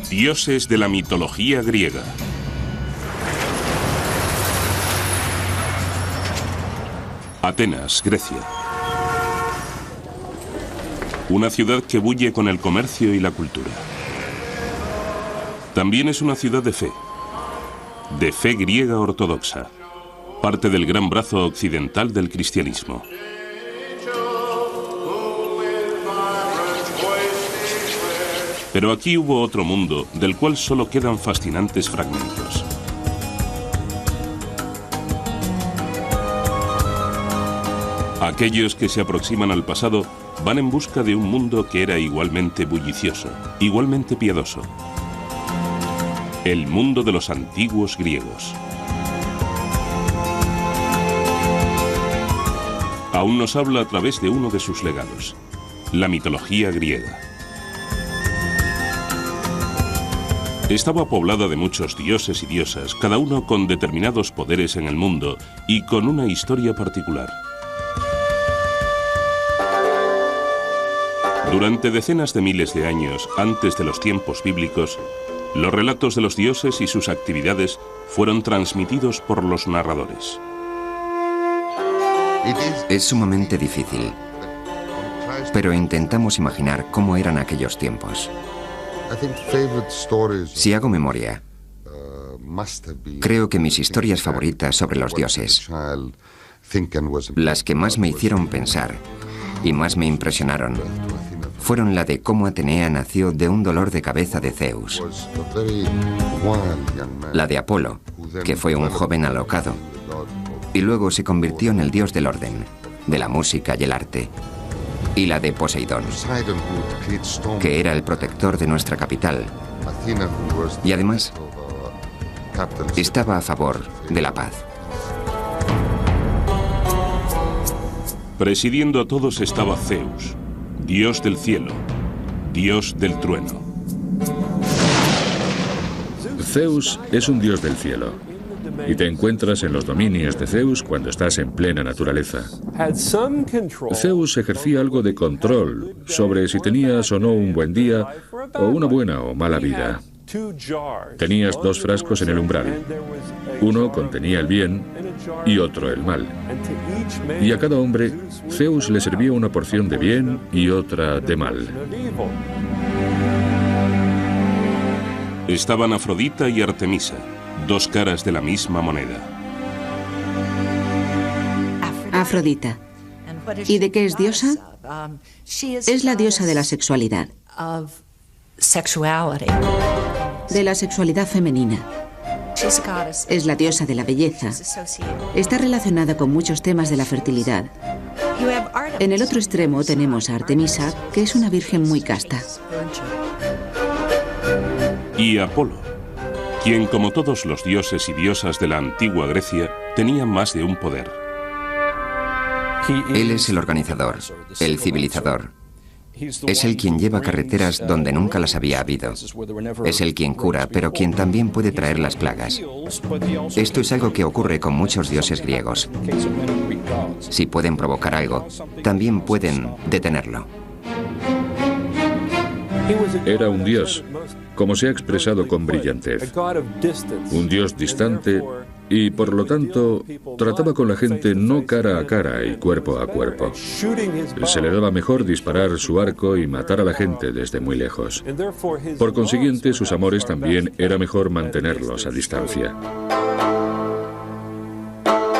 Dioses de la mitología griega. Atenas, Grecia. Una ciudad que bulle con el comercio y la cultura. También es una ciudad de fe griega ortodoxa, parte del gran brazo occidental del cristianismo. Pero aquí hubo otro mundo del cual solo quedan fascinantes fragmentos. Aquellos que se aproximan al pasado van en busca de un mundo que era igualmente bullicioso, igualmente piadoso. El mundo de los antiguos griegos. Aún nos habla a través de uno de sus legados, la mitología griega. Estaba poblada de muchos dioses y diosas, cada uno con determinados poderes en el mundo y con una historia particular. Durante decenas de miles de años antes de los tiempos bíblicos, los relatos de los dioses y sus actividades fueron transmitidos por los narradores. Es sumamente difícil, pero intentamos imaginar cómo eran aquellos tiempos. Si hago memoria, creo que mis historias favoritas sobre los dioses, las que más me hicieron pensar y más me impresionaron, fueron la de cómo Atenea nació de un dolor de cabeza de Zeus, la de Apolo, que fue un joven alocado y luego se convirtió en el dios del orden, de la música y el arte, y la de Poseidón, que era el protector de nuestra capital y además estaba a favor de la paz. Presidiendo a todos estaba Zeus, dios del cielo, dios del trueno. Zeus es un dios del cielo, y te encuentras en los dominios de Zeus cuando estás en plena naturaleza. Zeus ejercía algo de control sobre si tenías o no un buen día o una buena o mala vida. Tenías dos frascos en el umbral. Uno contenía el bien y otro el mal. Y a cada hombre, Zeus le servía una porción de bien y otra de mal. Estaban Afrodita y Artemisa, dos caras de la misma moneda. Afrodita. ¿Y de qué es diosa? Es la diosa de la sexualidad. De la sexualidad femenina. Es la diosa de la belleza. Está relacionada con muchos temas de la fertilidad. En el otro extremo tenemos a Artemisa, que es una virgen muy casta. Y Apolo, quien, como todos los dioses y diosas de la antigua Grecia, tenía más de un poder. Él es el organizador, el civilizador. Es el quien lleva carreteras donde nunca las había habido. Es el quien cura, pero quien también puede traer las plagas. Esto es algo que ocurre con muchos dioses griegos. Si pueden provocar algo, también pueden detenerlo. Era un dios, como se ha expresado con brillantez. Un dios distante y, por lo tanto, trataba con la gente no cara a cara y cuerpo a cuerpo. Se le daba mejor disparar su arco y matar a la gente desde muy lejos. Por consiguiente, sus amores también era mejor mantenerlos a distancia.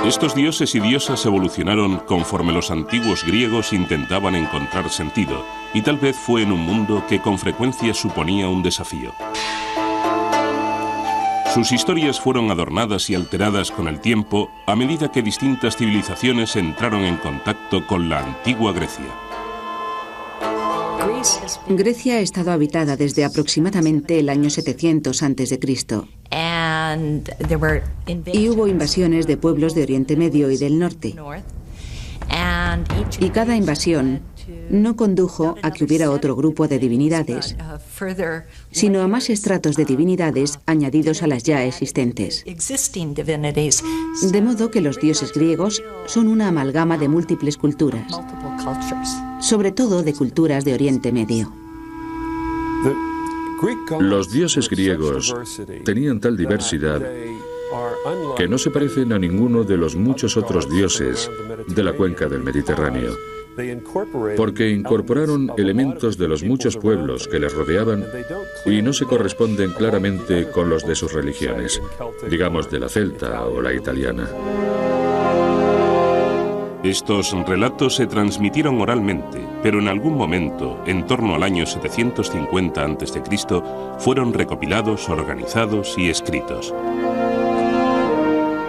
Estos dioses y diosas evolucionaron conforme los antiguos griegos intentaban encontrar sentido, y tal vez fue en un mundo que con frecuencia suponía un desafío. Sus historias fueron adornadas y alteradas con el tiempo a medida que distintas civilizaciones entraron en contacto con la antigua Grecia. Grecia ha estado habitada desde aproximadamente el año 700 a.C. Y hubo invasiones de pueblos de Oriente Medio y del norte. Y cada invasión no condujo a que hubiera otro grupo de divinidades, sino a más estratos de divinidades añadidos a las ya existentes. De modo que los dioses griegos son una amalgama de múltiples culturas, sobre todo de culturas de Oriente Medio. Los dioses griegos tenían tal diversidad que no se parecen a ninguno de los muchos otros dioses de la cuenca del Mediterráneo, porque incorporaron elementos de los muchos pueblos que les rodeaban y no se corresponden claramente con los de sus religiones, digamos de la celta o la italiana. Estos relatos se transmitieron oralmente, pero en algún momento, en torno al año 750 a.C., fueron recopilados, organizados y escritos.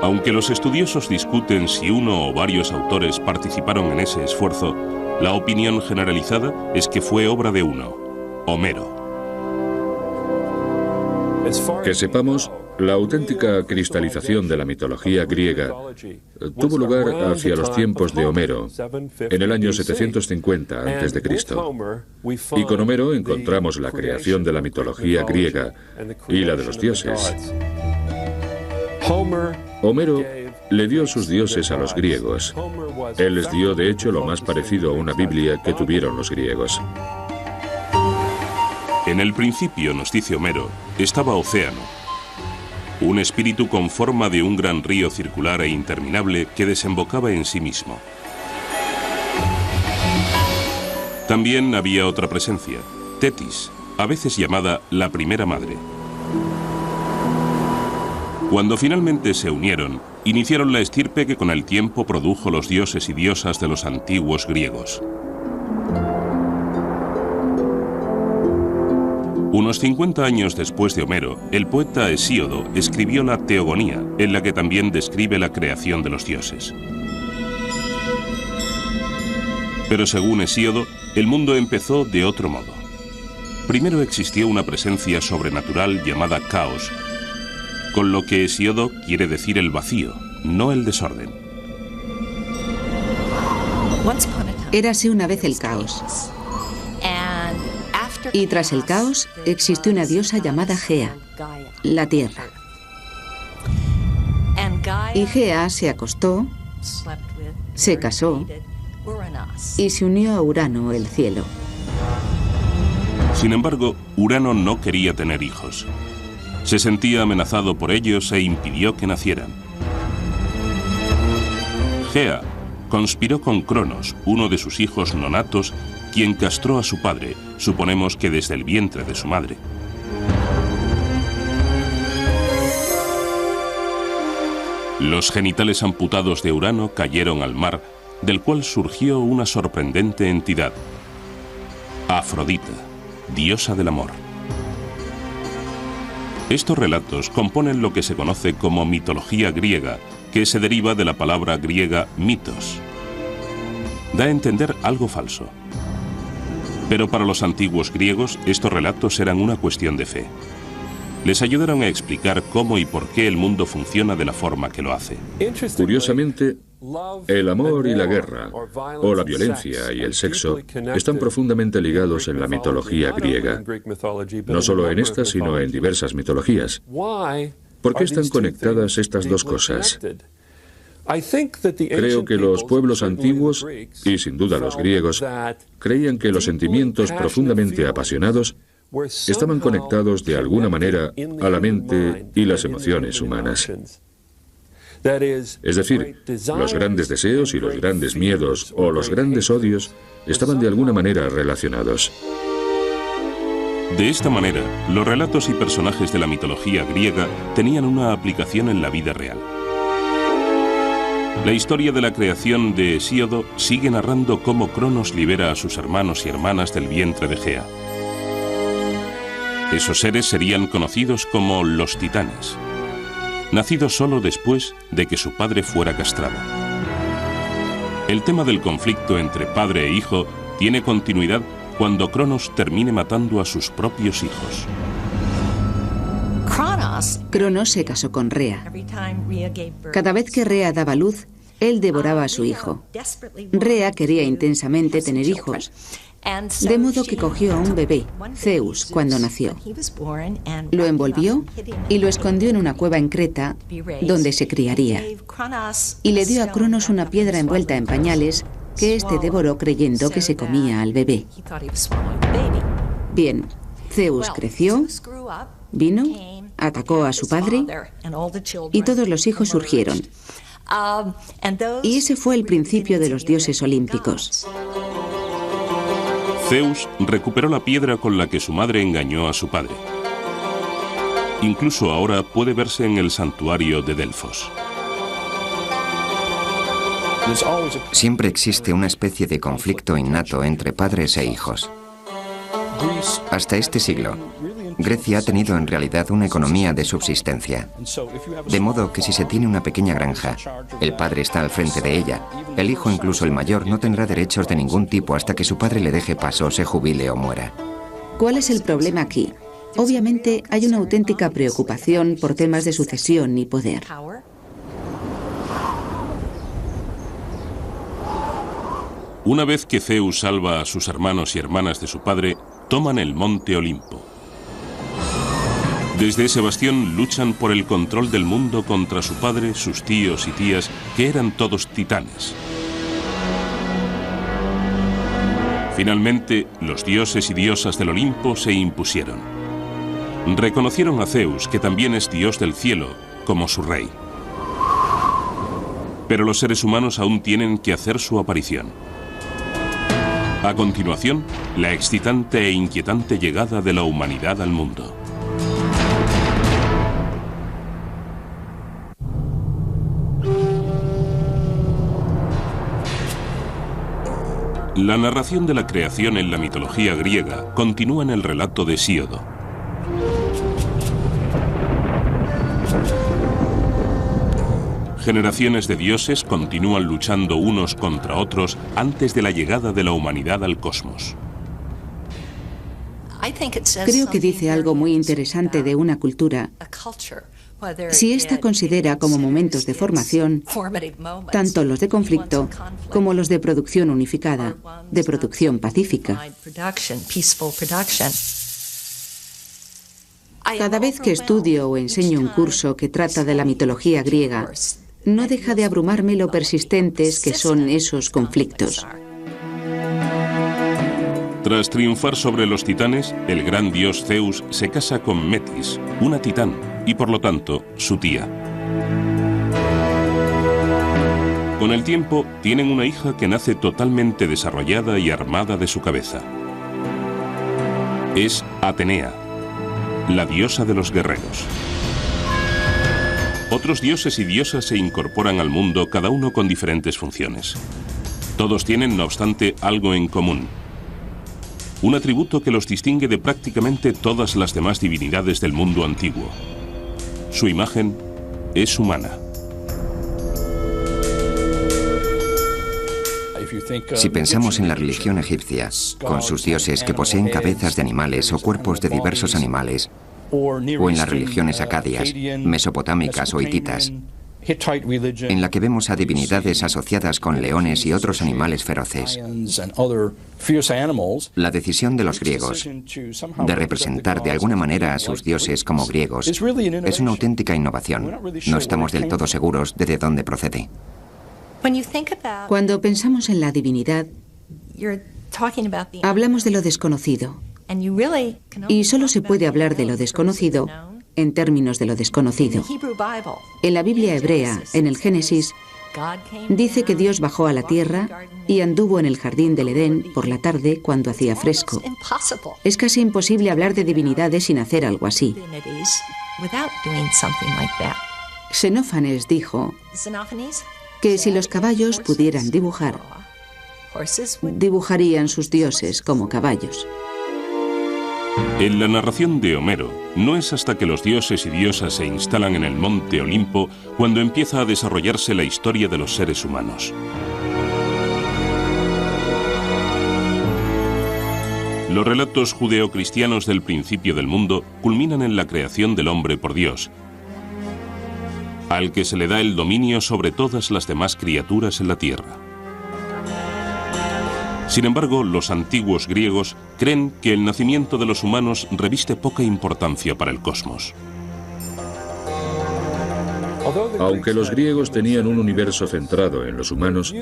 Aunque los estudiosos discuten si uno o varios autores participaron en ese esfuerzo, la opinión generalizada es que fue obra de uno, Homero. Que sepamos, la auténtica cristalización de la mitología griega tuvo lugar hacia los tiempos de Homero, en el año 750 a.C. Y con Homero encontramos la creación de la mitología griega y la de los dioses. Homero le dio sus dioses a los griegos. Él les dio, de hecho, lo más parecido a una Biblia que tuvieron los griegos. En el principio, nos dice Homero, estaba Océano, un espíritu con forma de un gran río circular e interminable que desembocaba en sí mismo. También había otra presencia, Tetis, a veces llamada la primera madre. Cuando finalmente se unieron, iniciaron la estirpe que con el tiempo produjo los dioses y diosas de los antiguos griegos. Unos 50 años después de Homero, el poeta Hesíodo escribió la Teogonía, en la que también describe la creación de los dioses. Pero según Hesíodo, el mundo empezó de otro modo. Primero existió una presencia sobrenatural llamada caos, con lo que Hesíodo quiere decir el vacío, no el desorden. Érase una vez el caos. Y tras el caos existió una diosa llamada Gea, la tierra. Y Gea se acostó, se casó y se unió a Urano, el cielo. Sin embargo, Urano no quería tener hijos. Se sentía amenazado por ellos e impidió que nacieran. Gea conspiró con Cronos, uno de sus hijos nonatos, quien castró a su padre, suponemos que desde el vientre de su madre. Los genitales amputados de Urano cayeron al mar, del cual surgió una sorprendente entidad, Afrodita, diosa del amor. Estos relatos componen lo que se conoce como mitología griega, que se deriva de la palabra griega mitos. Da a entender algo falso. Pero para los antiguos griegos, estos relatos eran una cuestión de fe. Les ayudaron a explicar cómo y por qué el mundo funciona de la forma que lo hace. Curiosamente, el amor y la guerra, o la violencia y el sexo, están profundamente ligados en la mitología griega. No solo en esta, sino en diversas mitologías. ¿Por qué están conectadas estas dos cosas? Creo que los pueblos antiguos, y sin duda los griegos, creían que los sentimientos profundamente apasionados estaban conectados de alguna manera a la mente y las emociones humanas. Es decir, los grandes deseos y los grandes miedos o los grandes odios estaban de alguna manera relacionados. De esta manera, los relatos y personajes de la mitología griega tenían una aplicación en la vida real. La historia de la creación de Hesíodo sigue narrando cómo Cronos libera a sus hermanos y hermanas del vientre de Gea. Esos seres serían conocidos como los titanes, nacidos solo después de que su padre fuera castrado. El tema del conflicto entre padre e hijo tiene continuidad cuando Cronos termine matando a sus propios hijos. Cronos se casó con Rea. Cada vez que Rea daba luz, él devoraba a su hijo. Rea quería intensamente tener hijos, de modo que cogió a un bebé, Zeus, cuando nació. Lo envolvió y lo escondió en una cueva en Creta, donde se criaría. Y le dio a Cronos una piedra envuelta en pañales que éste devoró creyendo que se comía al bebé. Bien, Zeus creció, vino, atacó a su padre y todos los hijos surgieron. Y ese fue el principio de los dioses olímpicos. Zeus recuperó la piedra con la que su madre engañó a su padre. Incluso ahora puede verse en el santuario de Delfos. Siempre existe una especie de conflicto innato entre padres e hijos. Hasta este siglo, Grecia ha tenido en realidad una economía de subsistencia. De modo que si se tiene una pequeña granja, el padre está al frente de ella. El hijo, incluso el mayor, no tendrá derechos de ningún tipo hasta que su padre le deje paso, se jubile o muera. ¿Cuál es el problema aquí? Obviamente hay una auténtica preocupación por temas de sucesión y poder. Una vez que Zeus salva a sus hermanos y hermanas de su padre, toman el monte Olimpo. Desde ese bastión luchan por el control del mundo contra su padre, sus tíos y tías, que eran todos titanes. Finalmente, los dioses y diosas del Olimpo se impusieron. Reconocieron a Zeus, que también es dios del cielo, como su rey. Pero los seres humanos aún tienen que hacer su aparición. A continuación, la excitante e inquietante llegada de la humanidad al mundo. La narración de la creación en la mitología griega continúa en el relato de Hesíodo. Generaciones de dioses continúan luchando unos contra otros antes de la llegada de la humanidad al cosmos. Creo que dice algo muy interesante de una cultura. Si ésta considera como momentos de formación tanto los de conflicto como los de producción unificada, de producción pacífica. Cada vez que estudio o enseño un curso que trata de la mitología griega, no deja de abrumarme lo persistentes que son esos conflictos. Tras triunfar sobre los titanes, el gran dios Zeus se casa con Metis, una titán, y por lo tanto, su tía. Con el tiempo, tienen una hija que nace totalmente desarrollada y armada de su cabeza. Es Atenea, la diosa de los guerreros. Otros dioses y diosas se incorporan al mundo, cada uno con diferentes funciones. Todos tienen, no obstante, algo en común. Un atributo que los distingue de prácticamente todas las demás divinidades del mundo antiguo. Su imagen es humana. Si pensamos en la religión egipcia, con sus dioses que poseen cabezas de animales o cuerpos de diversos animales, o en las religiones acadias, mesopotámicas o hititas, en la que vemos a divinidades asociadas con leones y otros animales feroces. La decisión de los griegos de representar de alguna manera a sus dioses como griegos es una auténtica innovación. No estamos del todo seguros de dónde procede. Cuando pensamos en la divinidad, hablamos de lo desconocido. Y solo se puede hablar de lo desconocido en términos de lo desconocido. En la Biblia hebrea, en el Génesis, dice que Dios bajó a la tierra y anduvo en el jardín del Edén por la tarde cuando hacía fresco. Es casi imposible hablar de divinidades sin hacer algo así. Xenófanes dijo que si los caballos pudieran dibujar, dibujarían sus dioses como caballos. En la narración de Homero, no es hasta que los dioses y diosas se instalan en el monte Olimpo cuando empieza a desarrollarse la historia de los seres humanos. Los relatos judeocristianos del principio del mundo culminan en la creación del hombre por Dios, al que se le da el dominio sobre todas las demás criaturas en la tierra. Sin embargo, los antiguos griegos creen que el nacimiento de los humanos reviste poca importancia para el cosmos. Aunque los griegos tenían un universo centrado en los humanos,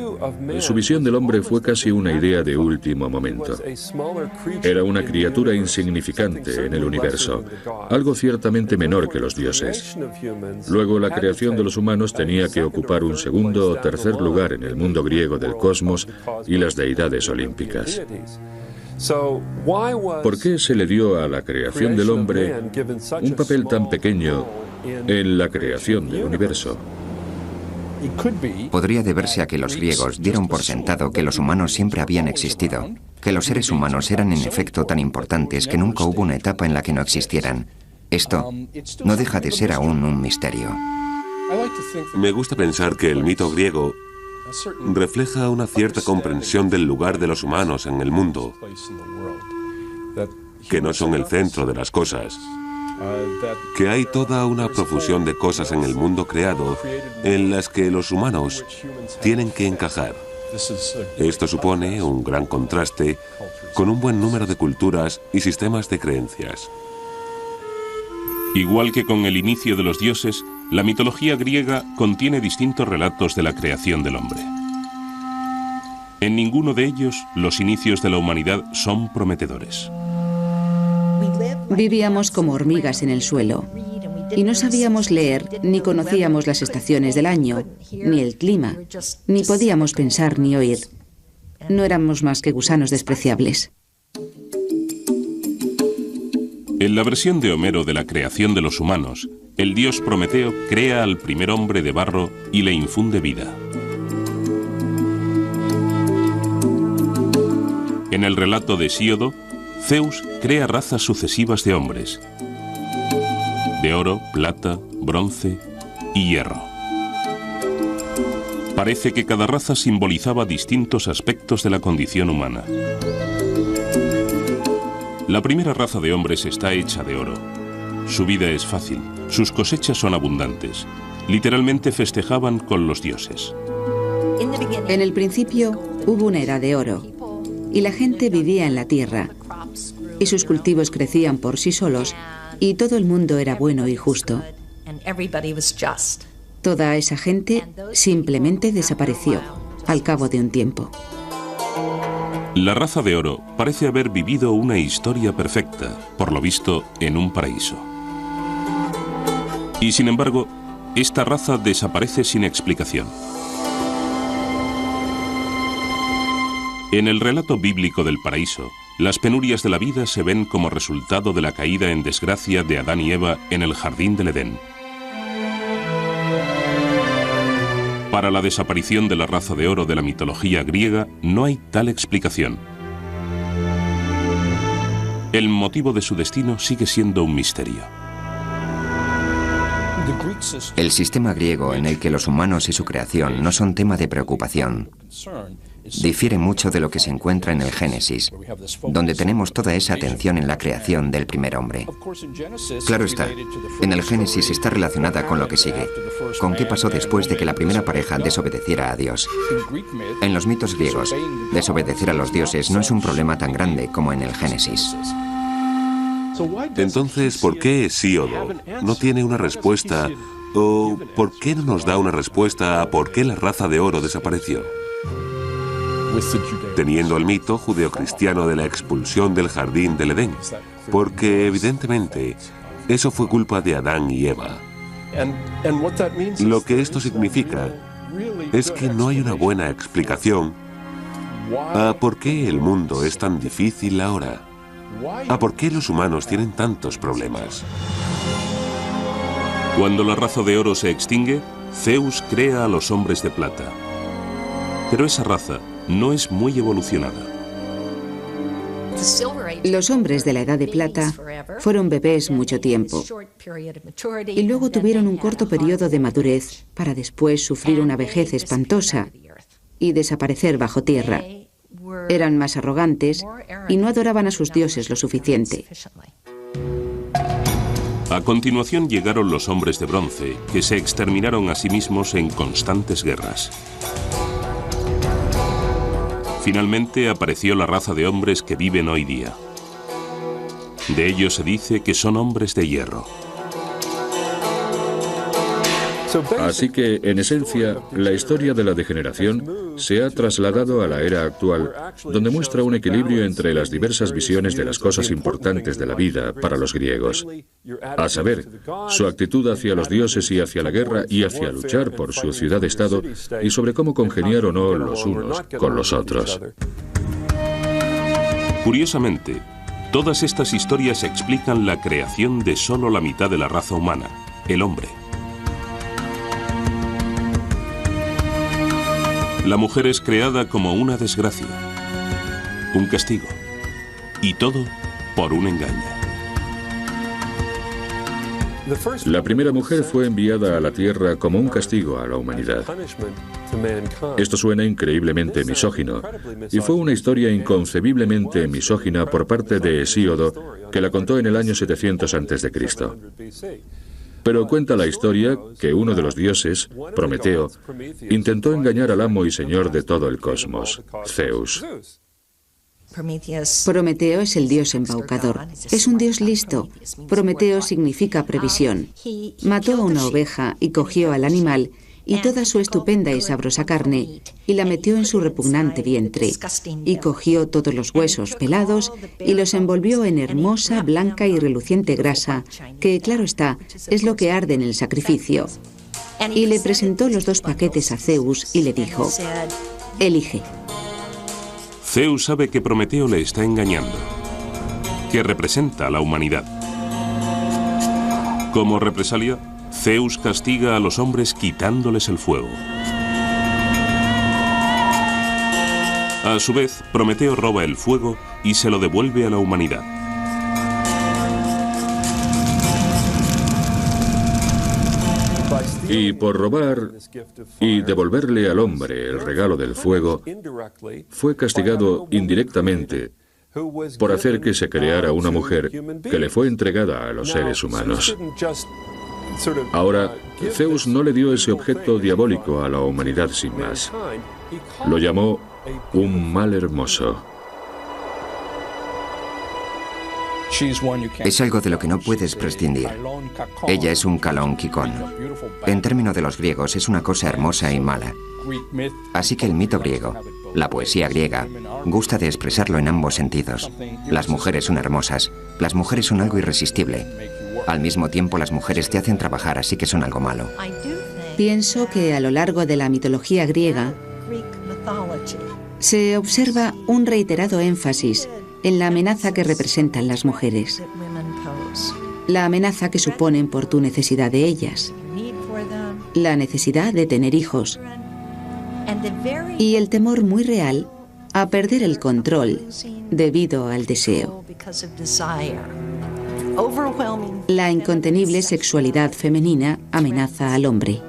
su visión del hombre fue casi una idea de último momento. Era una criatura insignificante en el universo, algo ciertamente menor que los dioses. Luego, la creación de los humanos tenía que ocupar un segundo o tercer lugar en el mundo griego del cosmos y las deidades olímpicas. ¿Por qué se le dio a la creación del hombre un papel tan pequeño en la creación del universo? Podría deberse a que los griegos dieron por sentado que los humanos siempre habían existido, que los seres humanos eran en efecto tan importantes que nunca hubo una etapa en la que no existieran. Esto no deja de ser aún un misterio. Me gusta pensar que el mito griego refleja una cierta comprensión del lugar de los humanos en el mundo, que no son el centro de las cosas, que hay toda una profusión de cosas en el mundo creado en las que los humanos tienen que encajar. Esto supone un gran contraste con un buen número de culturas y sistemas de creencias. Igual que con el inicio de los dioses, la mitología griega contiene distintos relatos de la creación del hombre. En ninguno de ellos los inicios de la humanidad son prometedores. Vivíamos como hormigas en el suelo y no sabíamos leer ni conocíamos las estaciones del año, ni el clima, ni podíamos pensar ni oír. No éramos más que gusanos despreciables. En la versión de Homero de la creación de los humanos, el dios Prometeo crea al primer hombre de barro y le infunde vida. En el relato de Hesíodo, Zeus crea razas sucesivas de hombres, de oro, plata, bronce y hierro. Parece que cada raza simbolizaba distintos aspectos de la condición humana. La primera raza de hombres está hecha de oro. Su vida es fácil, sus cosechas son abundantes. Literalmente festejaban con los dioses. En el principio hubo una era de oro y la gente vivía en la tierra y sus cultivos crecían por sí solos y todo el mundo era bueno y justo. Toda esa gente simplemente desapareció al cabo de un tiempo. La raza de oro parece haber vivido una historia perfecta, por lo visto, en un paraíso. Y sin embargo, esta raza desaparece sin explicación. En el relato bíblico del paraíso, las penurias de la vida se ven como resultado de la caída en desgracia de Adán y Eva en el jardín del Edén. Para la desaparición de la raza de oro de la mitología griega no hay tal explicación. El motivo de su destino sigue siendo un misterio. El sistema griego en el que los humanos y su creación no son tema de preocupación difiere mucho de lo que se encuentra en el Génesis, donde tenemos toda esa atención en la creación del primer hombre. Claro está, en el Génesis está relacionada con lo que sigue, con qué pasó después de que la primera pareja desobedeciera a Dios. En los mitos griegos, desobedecer a los dioses no es un problema tan grande como en el Génesis. Entonces, ¿por qué Hesíodo no tiene una respuesta? ¿O por qué no nos da una respuesta a por qué la raza de oro desapareció? Teniendo el mito judeocristiano de la expulsión del jardín del Edén, porque evidentemente eso fue culpa de Adán y Eva. Lo que esto significa es que no hay una buena explicación a por qué el mundo es tan difícil ahora, a por qué los humanos tienen tantos problemas. Cuando la raza de oro se extingue, Zeus crea a los hombres de plata. Pero esa raza no es muy evolucionada. Los hombres de la Edad de Plata fueron bebés mucho tiempo y luego tuvieron un corto periodo de madurez para después sufrir una vejez espantosa y desaparecer bajo tierra. Eran más arrogantes y no adoraban a sus dioses lo suficiente. A continuación llegaron los hombres de bronce, que se exterminaron a sí mismos en constantes guerras. Finalmente apareció la raza de hombres que viven hoy día. De ellos se dice que son hombres de hierro. Así que, en esencia, la historia de la degeneración se ha trasladado a la era actual, donde muestra un equilibrio entre las diversas visiones de las cosas importantes de la vida para los griegos. A saber, su actitud hacia los dioses y hacia la guerra y hacia luchar por su ciudad-estado, y sobre cómo congeniar o no los unos con los otros. Curiosamente, todas estas historias explican la creación de solo la mitad de la raza humana, el hombre. La mujer es creada como una desgracia, un castigo, y todo por un engaño. La primera mujer fue enviada a la tierra como un castigo a la humanidad. Esto suena increíblemente misógino, y fue una historia inconcebiblemente misógina por parte de Hesíodo, que la contó en el año 700 a.C. Pero cuenta la historia que uno de los dioses, Prometeo, intentó engañar al amo y señor de todo el cosmos, Zeus. Prometeo es el dios embaucador. Es un dios listo. Prometeo significa previsión. Mató a una oveja y cogió al animal y toda su estupenda y sabrosa carne y la metió en su repugnante vientre y cogió todos los huesos pelados y los envolvió en hermosa, blanca y reluciente grasa que, claro está, es lo que arde en el sacrificio. Y le presentó los 2 paquetes a Zeus y le dijo: elige. Zeus sabe que Prometeo le está engañando, que representa a la humanidad. Como represalia, Zeus castiga a los hombres quitándoles el fuego. A su vez, Prometeo roba el fuego y se lo devuelve a la humanidad. Y por robar y devolverle al hombre el regalo del fuego, fue castigado indirectamente por hacer que se creara una mujer que le fue entregada a los seres humanos. Ahora, Zeus no le dio ese objeto diabólico a la humanidad sin más. Lo llamó un mal hermoso. Es algo de lo que no puedes prescindir. Ella es un Kalón Kikón. En términos de los griegos, es una cosa hermosa y mala. Así que el mito griego, la poesía griega, gusta de expresarlo en ambos sentidos. Las mujeres son hermosas. Las mujeres son algo irresistible. Al mismo tiempo, las mujeres te hacen trabajar, así que son algo malo. Pienso que a lo largo de la mitología griega se observa un reiterado énfasis en la amenaza que representan las mujeres, la amenaza que suponen por tu necesidad de ellas, la necesidad de tener hijos y el temor muy real a perder el control debido al deseo. La incontenible sexualidad femenina amenaza al hombre.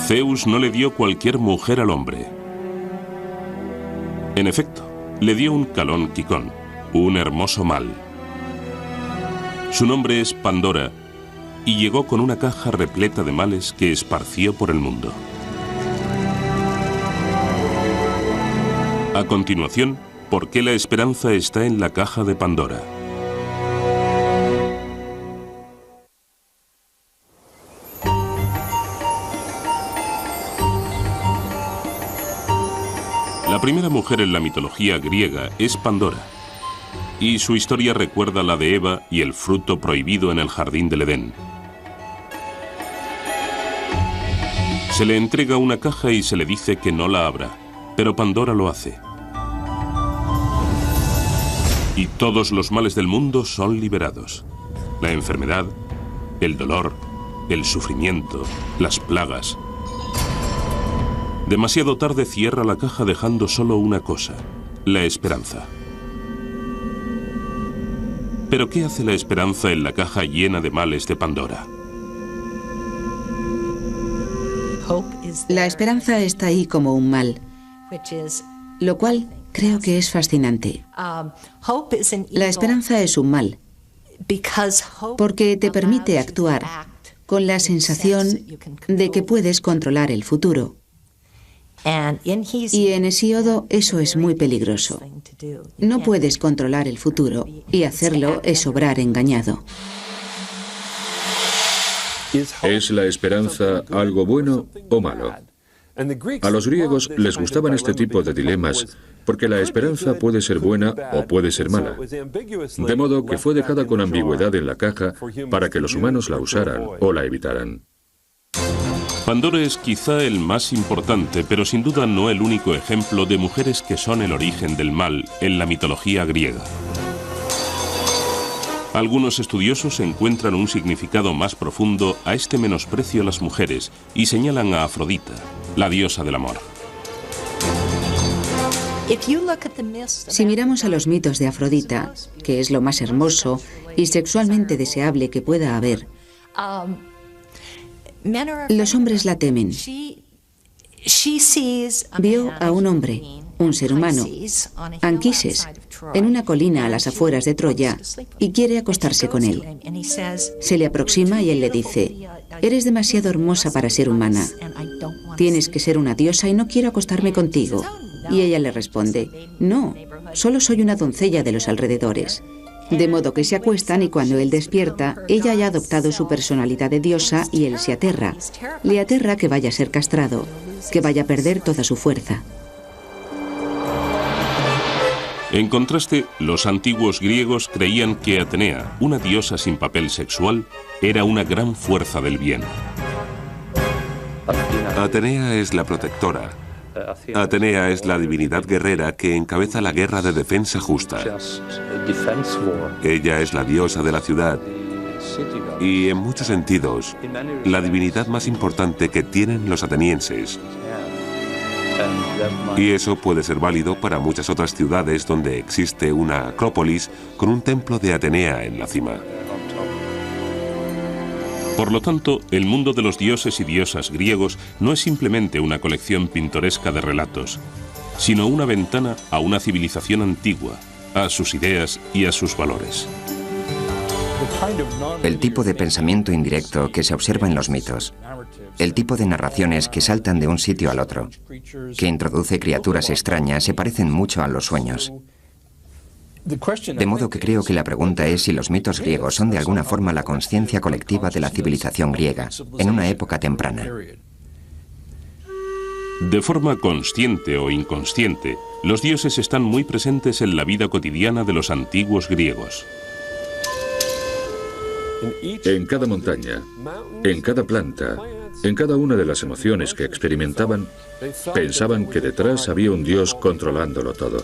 Zeus no le dio cualquier mujer al hombre. En efecto, le dio un Kalón Kikón, un hermoso mal. Su nombre es Pandora y llegó con una caja repleta de males que esparció por el mundo. A continuación, ¿por qué la esperanza está en la caja de Pandora? La primera mujer en la mitología griega es Pandora, y su historia recuerda la de Eva y el fruto prohibido en el jardín del Edén. Se le entrega una caja y se le dice que no la abra, pero Pandora lo hace. Y todos los males del mundo son liberados. La enfermedad, el dolor, el sufrimiento, las plagas. Demasiado tarde cierra la caja dejando solo una cosa, la esperanza. ¿Pero qué hace la esperanza en la caja llena de males de Pandora? La esperanza está ahí como un mal, lo cual creo que es fascinante. La esperanza es un mal, porque te permite actuar con la sensación de que puedes controlar el futuro. Y en Hesíodo eso es muy peligroso. No puedes controlar el futuro y hacerlo es obrar engañado. ¿Es la esperanza algo bueno o malo? A los griegos les gustaban este tipo de dilemas porque la esperanza puede ser buena o puede ser mala. De modo que fue dejada con ambigüedad en la caja para que los humanos la usaran o la evitaran. Pandora es quizá el más importante, pero sin duda no el único ejemplo de mujeres que son el origen del mal en la mitología griega. Algunos estudiosos encuentran un significado más profundo a este menosprecio a las mujeres y señalan a Afrodita, la diosa del amor. Si miramos a los mitos de Afrodita, que es lo más hermoso y sexualmente deseable que pueda haber, los hombres la temen. Vio a un hombre, un ser humano, Anquises, en una colina a las afueras de Troya y quiere acostarse con él. Se le aproxima y él le dice: «Eres demasiado hermosa para ser humana. Tienes que ser una diosa y no quiero acostarme contigo». Y ella le responde: «No, solo soy una doncella de los alrededores». De modo que se acuestan y cuando él despierta, ella ya ha adoptado su personalidad de diosa y él se aterra. Le aterra que vaya a ser castrado, que vaya a perder toda su fuerza. En contraste, los antiguos griegos creían que Atenea, una diosa sin papel sexual, era una gran fuerza del bien. Atenea es la protectora. Atenea es la divinidad guerrera que encabeza la guerra de defensa justa. Ella es la diosa de la ciudad y, en muchos sentidos, la divinidad más importante que tienen los atenienses. Y eso puede ser válido para muchas otras ciudades donde existe una acrópolis con un templo de Atenea en la cima. Por lo tanto, el mundo de los dioses y diosas griegos no es simplemente una colección pintoresca de relatos, sino una ventana a una civilización antigua, a sus ideas y a sus valores. El tipo de pensamiento indirecto que se observa en los mitos, el tipo de narraciones que saltan de un sitio al otro, que introduce criaturas extrañas, se parecen mucho a los sueños. De modo que creo que la pregunta es si los mitos griegos son de alguna forma la conciencia colectiva de la civilización griega, en una época temprana. De forma consciente o inconsciente, los dioses están muy presentes en la vida cotidiana de los antiguos griegos. En cada montaña, en cada planta, en cada una de las emociones que experimentaban, pensaban que detrás había un dios controlándolo todo.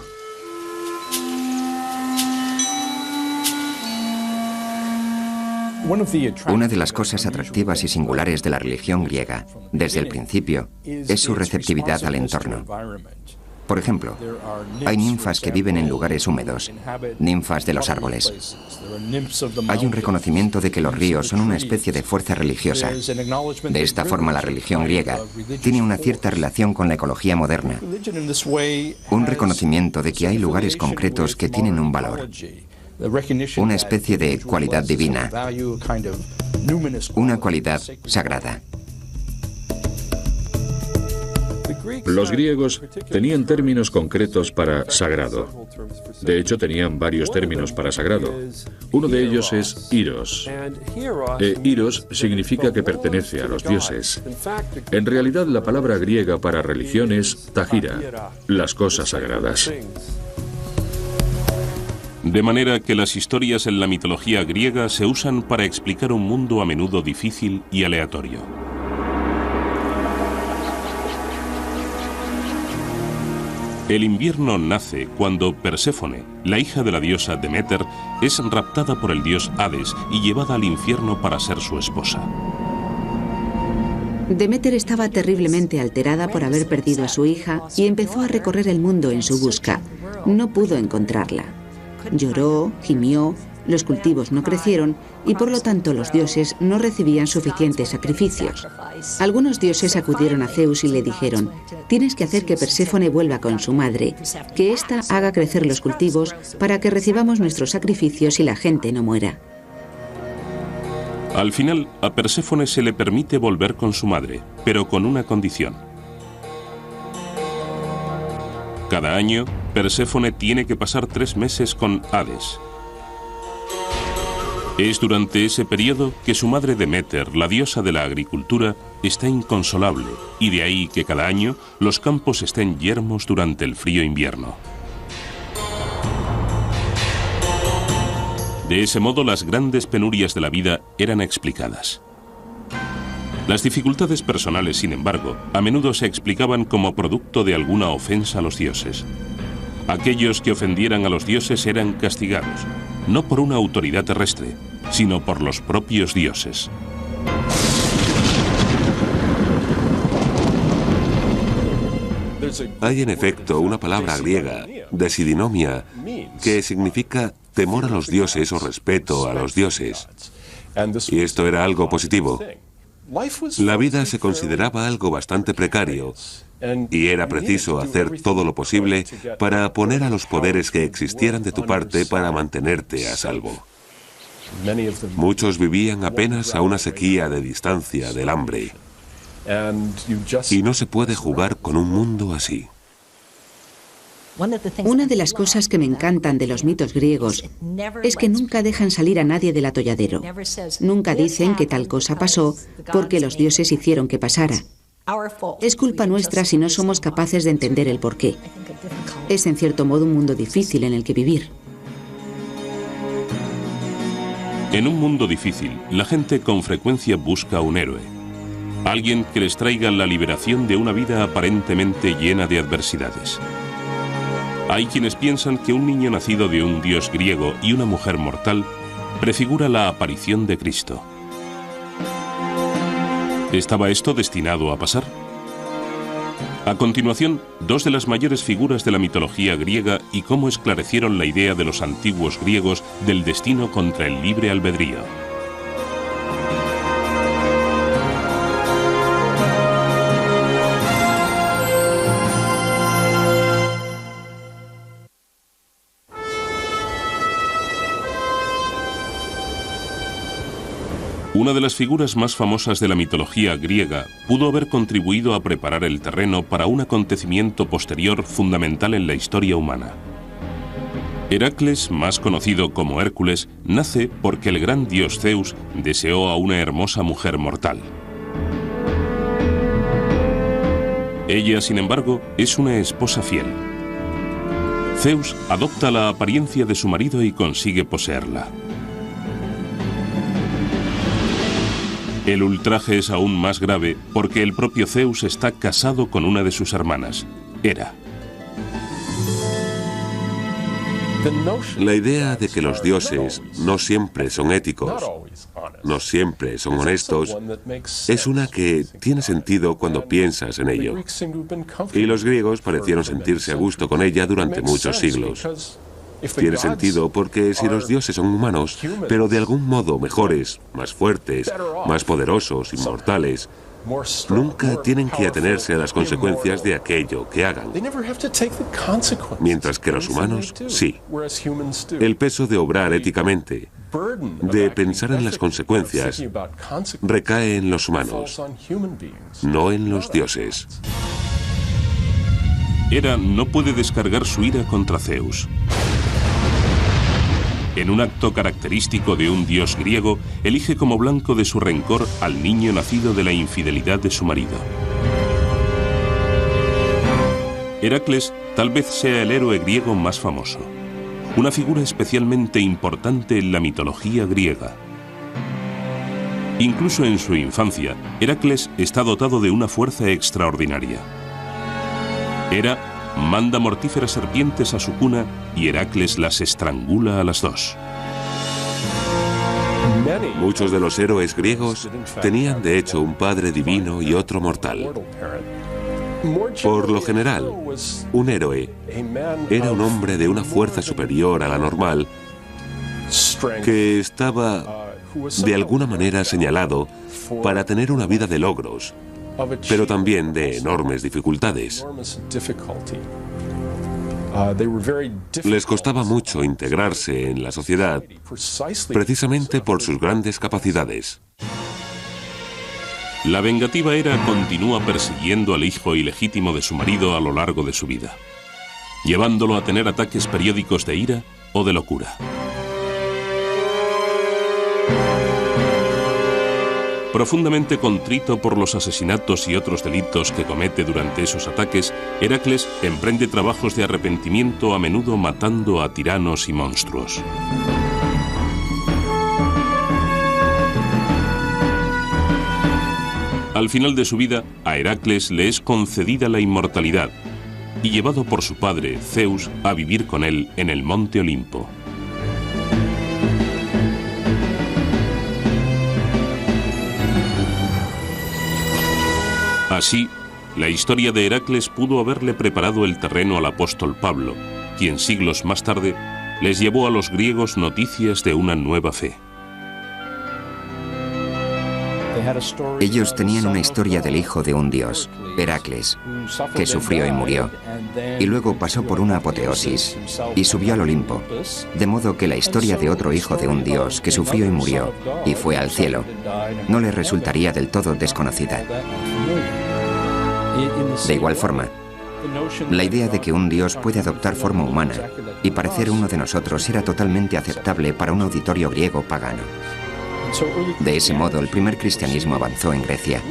Una de las cosas atractivas y singulares de la religión griega, desde el principio, es su receptividad al entorno. Por ejemplo, hay ninfas que viven en lugares húmedos, ninfas de los árboles. Hay un reconocimiento de que los ríos son una especie de fuerza religiosa. De esta forma, la religión griega tiene una cierta relación con la ecología moderna. Un reconocimiento de que hay lugares concretos que tienen un valor. Una especie de cualidad divina, una cualidad sagrada. Los griegos tenían términos concretos para sagrado. De hecho, tenían varios términos para sagrado. Uno de ellos es Iros. Iros significa que pertenece a los dioses. En realidad, la palabra griega para religión es tagira, las cosas sagradas. De manera que las historias en la mitología griega se usan para explicar un mundo a menudo difícil y aleatorio. El invierno nace cuando Perséfone, la hija de la diosa Deméter, es raptada por el dios Hades y llevada al infierno para ser su esposa. Deméter estaba terriblemente alterada por haber perdido a su hija y empezó a recorrer el mundo en su busca. No pudo encontrarla. Lloró, gimió, los cultivos no crecieron y por lo tanto los dioses no recibían suficientes sacrificios. Algunos dioses acudieron a Zeus y le dijeron: tienes que hacer que Perséfone vuelva con su madre, que ésta haga crecer los cultivos para que recibamos nuestros sacrificios y la gente no muera. Al final, a Perséfone se le permite volver con su madre, pero con una condición. Cada año, Perséfone tiene que pasar 3 meses con Hades. Es durante ese periodo que su madre Deméter, la diosa de la agricultura, está inconsolable, y de ahí que cada año los campos estén yermos durante el frío invierno. De ese modo, las grandes penurias de la vida eran explicadas. Las dificultades personales, sin embargo, a menudo se explicaban como producto de alguna ofensa a los dioses. Aquellos que ofendieran a los dioses eran castigados, no por una autoridad terrestre, sino por los propios dioses. Hay en efecto una palabra griega, desidinomia, que significa temor a los dioses o respeto a los dioses. Y esto era algo positivo. La vida se consideraba algo bastante precario y era preciso hacer todo lo posible para poner a los poderes que existieran de tu parte para mantenerte a salvo. Muchos vivían apenas a una sequía de distancia del hambre. Y no se puede jugar con un mundo así. Una de las cosas que me encantan de los mitos griegos es que nunca dejan salir a nadie del atolladero. Nunca dicen que tal cosa pasó porque los dioses hicieron que pasara. Es culpa nuestra si no somos capaces de entender el porqué. Es en cierto modo un mundo difícil en el que vivir. En un mundo difícil, la gente con frecuencia busca un héroe. Alguien que les traiga la liberación de una vida aparentemente llena de adversidades. Hay quienes piensan que un niño nacido de un dios griego y una mujer mortal prefigura la aparición de Cristo. ¿Estaba esto destinado a pasar? A continuación, dos de las mayores figuras de la mitología griega y cómo esclarecieron la idea de los antiguos griegos del destino contra el libre albedrío. Una de las figuras más famosas de la mitología griega pudo haber contribuido a preparar el terreno para un acontecimiento posterior fundamental en la historia humana. Heracles, más conocido como Hércules, nace porque el gran dios Zeus deseó a una hermosa mujer mortal. Ella, sin embargo, es una esposa fiel. Zeus adopta la apariencia de su marido y consigue poseerla. El ultraje es aún más grave porque el propio Zeus está casado con una de sus hermanas, Hera. La idea de que los dioses no siempre son éticos, no siempre son honestos, es una que tiene sentido cuando piensas en ello. Y los griegos parecieron sentirse a gusto con ella durante muchos siglos. Tiene sentido porque si los dioses son humanos, pero de algún modo mejores, más fuertes, más poderosos, inmortales, nunca tienen que atenerse a las consecuencias de aquello que hagan. Mientras que los humanos, sí. El peso de obrar éticamente, de pensar en las consecuencias, recae en los humanos, no en los dioses. Hera no puede descargar su ira contra Zeus. En un acto característico de un dios griego, elige como blanco de su rencor al niño nacido de la infidelidad de su marido. Heracles tal vez sea el héroe griego más famoso, una figura especialmente importante en la mitología griega. Incluso en su infancia, Heracles está dotado de una fuerza extraordinaria. Hera manda mortíferas serpientes a su cuna y Heracles las estrangula a las dos. Muchos de los héroes griegos tenían de hecho un padre divino y otro mortal. Por lo general, un héroe era un hombre de una fuerza superior a la normal que estaba de alguna manera señalado para tener una vida de logros, pero también de enormes dificultades. Les costaba mucho integrarse en la sociedad, precisamente por sus grandes capacidades. La vengativa Hera continúa persiguiendo al hijo ilegítimo de su marido a lo largo de su vida, llevándolo a tener ataques periódicos de ira o de locura. Profundamente contrito por los asesinatos y otros delitos que comete durante esos ataques, Heracles emprende trabajos de arrepentimiento, a menudo matando a tiranos y monstruos. Al final de su vida, a Heracles le es concedida la inmortalidad y llevado por su padre, Zeus, a vivir con él en el monte Olimpo. Así, la historia de Heracles pudo haberle preparado el terreno al apóstol Pablo, quien siglos más tarde les llevó a los griegos noticias de una nueva fe. Ellos tenían una historia del hijo de un dios, Heracles, que sufrió y murió, y luego pasó por una apoteosis y subió al Olimpo, de modo que la historia de otro hijo de un dios que sufrió y murió y fue al cielo no les resultaría del todo desconocida. De igual forma, la idea de que un dios puede adoptar forma humana y parecer uno de nosotros era totalmente aceptable para un auditorio griego pagano. De ese modo, el primer cristianismo avanzó en Grecia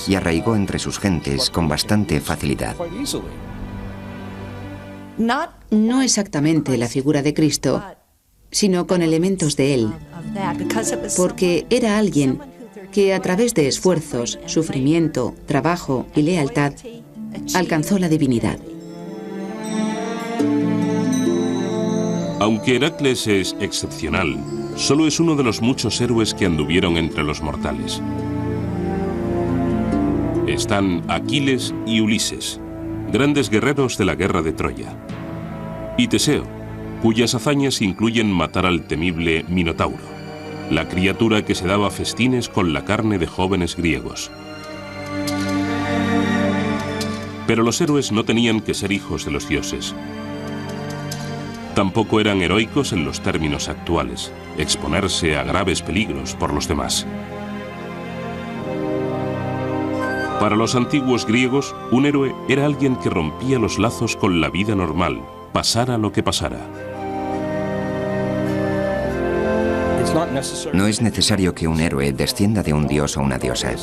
y arraigó entre sus gentes con bastante facilidad. No exactamente la figura de Cristo, sino con elementos de él, porque era alguien que a través de esfuerzos, sufrimiento, trabajo y lealtad alcanzó la divinidad. Aunque Heracles es excepcional, solo es uno de los muchos héroes que anduvieron entre los mortales. Están Aquiles y Ulises, grandes guerreros de la guerra de Troya, y Teseo, cuyas hazañas incluyen matar al temible Minotauro, la criatura que se daba festines con la carne de jóvenes griegos. Pero los héroes no tenían que ser hijos de los dioses. Tampoco eran heroicos en los términos actuales, exponerse a graves peligros por los demás. Para los antiguos griegos, un héroe era alguien que rompía los lazos con la vida normal, pasara lo que pasara. No es necesario que un héroe descienda de un dios o una diosa.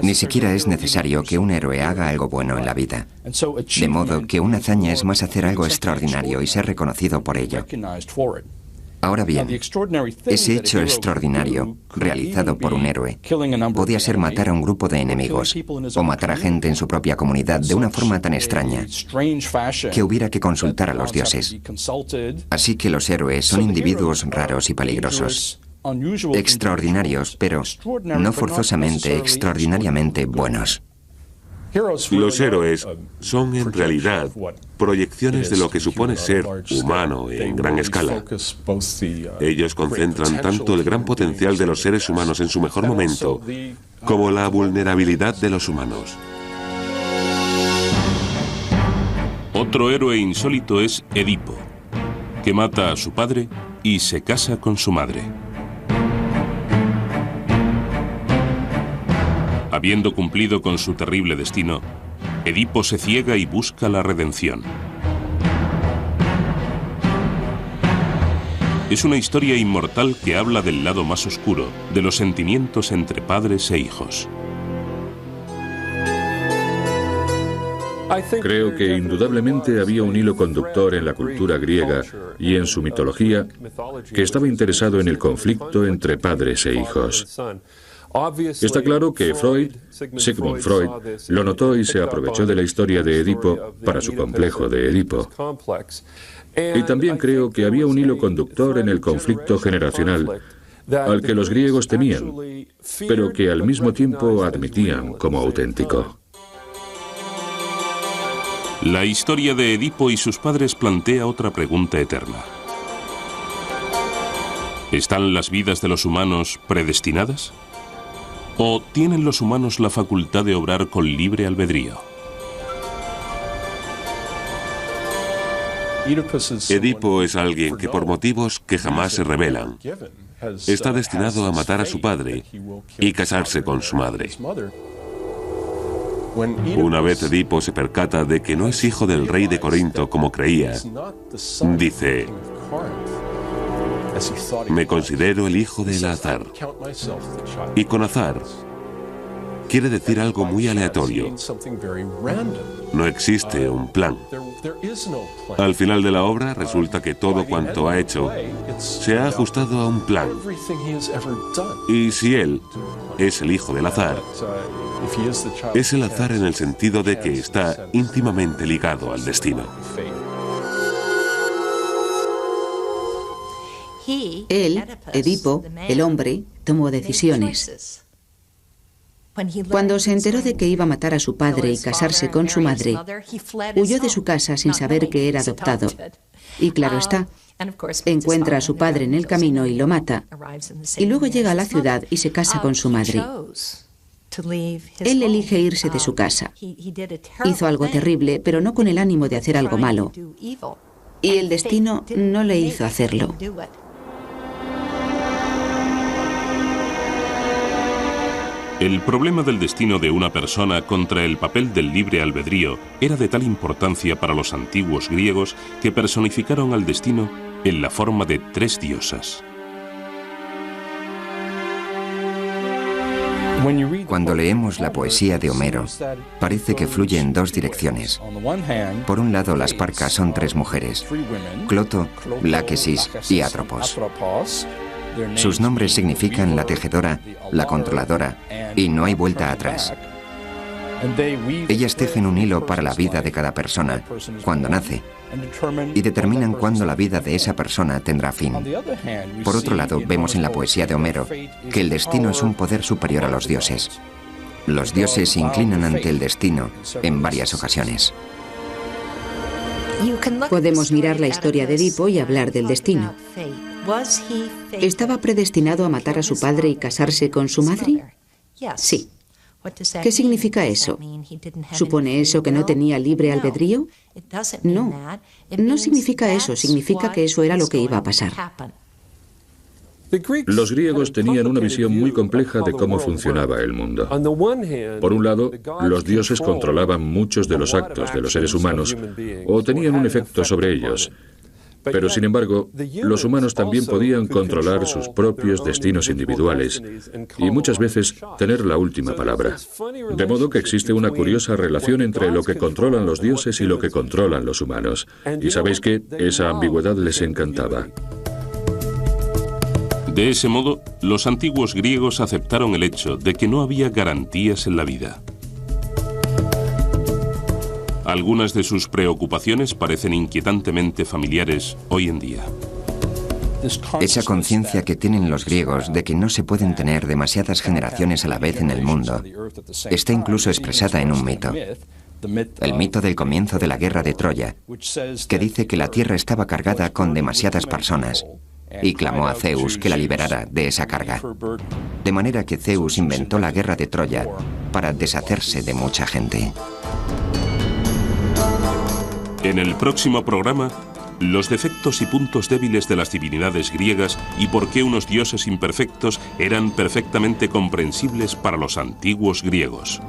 Ni siquiera es necesario que un héroe haga algo bueno en la vida. De modo que una hazaña es más hacer algo extraordinario y ser reconocido por ello. Ahora bien, ese hecho extraordinario, realizado por un héroe, podía ser matar a un grupo de enemigos o matar a gente en su propia comunidad de una forma tan extraña que hubiera que consultar a los dioses. Así que los héroes son individuos raros y peligrosos. Extraordinarios, pero no forzosamente extraordinariamente buenos. Los héroes son en realidad proyecciones de lo que supone ser humano en gran escala. Ellos concentran tanto el gran potencial de los seres humanos en su mejor momento como la vulnerabilidad de los humanos. Otro héroe insólito es Edipo, que mata a su padre y se casa con su madre. Habiendo cumplido con su terrible destino, Edipo se ciega y busca la redención. Es una historia inmortal que habla del lado más oscuro de los sentimientos entre padres e hijos. Creo que indudablemente había un hilo conductor en la cultura griega y en su mitología que estaba interesado en el conflicto entre padres e hijos. Está claro que Sigmund Freud, lo notó y se aprovechó de la historia de Edipo para su complejo de Edipo. Y también creo que había un hilo conductor en el conflicto generacional al que los griegos temían, pero que al mismo tiempo admitían como auténtico. La historia de Edipo y sus padres plantea otra pregunta eterna. ¿Están las vidas de los humanos predestinadas? ¿O tienen los humanos la facultad de obrar con libre albedrío? Edipo es alguien que por motivos que jamás se revelan, está destinado a matar a su padre y casarse con su madre. Una vez Edipo se percata de que no es hijo del rey de Corinto como creía, dice: Me considero el hijo del azar. Y con azar quiere decir algo muy aleatorio. No existe un plan. Al final de la obra resulta que todo cuanto ha hecho se ha ajustado a un plan. Y si él es el hijo del azar, es el azar en el sentido de que está íntimamente ligado al destino. Él, Edipo, el hombre, tomó decisiones. Cuando se enteró de que iba a matar a su padre y casarse con su madre, huyó de su casa sin saber que era adoptado. Y claro está, encuentra a su padre en el camino y lo mata. Y luego llega a la ciudad y se casa con su madre. Él elige irse de su casa. Hizo algo terrible, pero no con el ánimo de hacer algo malo. Y el destino no le hizo hacerlo. El problema del destino de una persona contra el papel del libre albedrío era de tal importancia para los antiguos griegos que personificaron al destino en la forma de 3 diosas. Cuando leemos la poesía de Homero, parece que fluye en 2 direcciones. Por un lado, las Parcas son 3 mujeres, Cloto, Láquesis y Atropos. Sus nombres significan la tejedora, la controladora, y no hay vuelta atrás. Ellas tejen un hilo para la vida de cada persona, cuando nace, y determinan cuándo la vida de esa persona tendrá fin. Por otro lado, vemos en la poesía de Homero que el destino es un poder superior a los dioses. Los dioses se inclinan ante el destino en varias ocasiones. Podemos mirar la historia de Edipo y hablar del destino. ¿Estaba predestinado a matar a su padre y casarse con su madre? Sí. ¿Qué significa eso? ¿Supone eso que no tenía libre albedrío? No, no significa eso, significa que eso era lo que iba a pasar. Los griegos tenían una visión muy compleja de cómo funcionaba el mundo. Por un lado, los dioses controlaban muchos de los actos de los seres humanos o tenían un efecto sobre ellos. Pero, sin embargo, los humanos también podían controlar sus propios destinos individuales y muchas veces tener la última palabra. De modo que existe una curiosa relación entre lo que controlan los dioses y lo que controlan los humanos. Y sabéis que esa ambigüedad les encantaba. De ese modo, los antiguos griegos aceptaron el hecho de que no había garantías en la vida. Algunas de sus preocupaciones parecen inquietantemente familiares hoy en día. Esa conciencia que tienen los griegos de que no se pueden tener demasiadas generaciones a la vez en el mundo está incluso expresada en un mito. El mito del comienzo de la guerra de Troya, que dice que la tierra estaba cargada con demasiadas personas y clamó a Zeus que la liberara de esa carga. De manera que Zeus inventó la guerra de Troya para deshacerse de mucha gente. En el próximo programa, los defectos y puntos débiles de las divinidades griegas y por qué unos dioses imperfectos eran perfectamente comprensibles para los antiguos griegos.